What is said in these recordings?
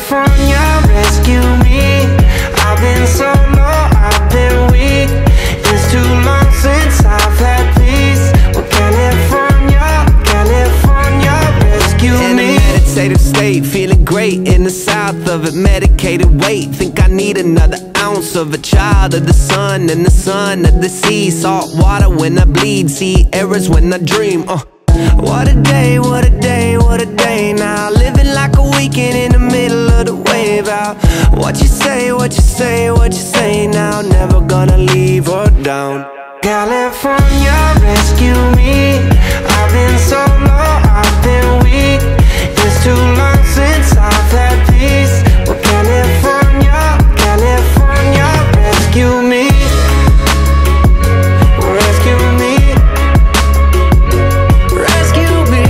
California, rescue me. I've been so low, I've been weak. It's too long since I've had peace. Well, California, California, rescue me. In a meditative state, feeling great in the south of it, medicated weight. Think I need another ounce of a child of the sun and the son of the sea. Salt water when I bleed, see errors when I dream. What a day, what a day, what a day now. Living like a weekend in the middle of the wave out. What you say, what you say, what you say now. Never gonna leave her down. California, rescue me. I've been so low, I've been weak. It's too long since I've had peace. Well, California, California, rescue me. Rescue me. Rescue me.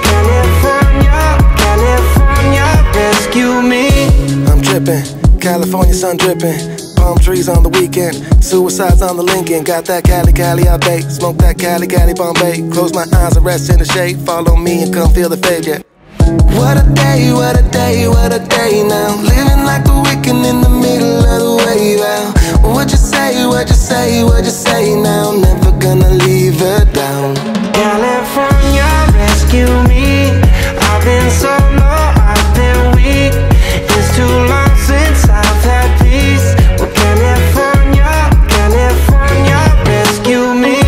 California, California, rescue me. I'm tripping, California sun dripping. Palm trees on the weekend, suicides on the Lincoln. Got that Cali, Cali out bait. Smoke that Cali, Cali Bombay. Close my eyes and rest in the shade. Follow me and come feel the fade, yeah. What a day, what a day, what a day now. Living like a weekend in the middle of the wave out. What you say, what you say, what you say now. Never gonna leave her down. California, rescue me. I've been so low, I've been weak. It's too long since I've had peace. Well, California, California, rescue me.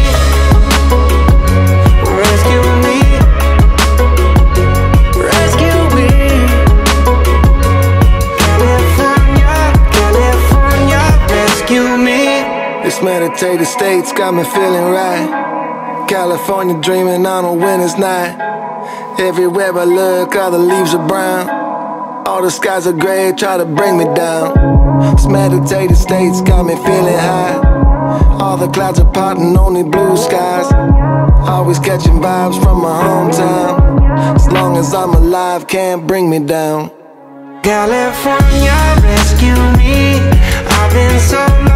Rescue me. Rescue me. California, California, rescue me. This meditative state's got me feeling right. California dreaming on a winter's night. Everywhere I look, all the leaves are brown. All the skies are gray, try to bring me down. This meditative state's got me feeling high. All the clouds are parting, only blue skies. Always catching vibes from my hometown. As long as I'm alive, can't bring me down. California, rescue me. I've been so low.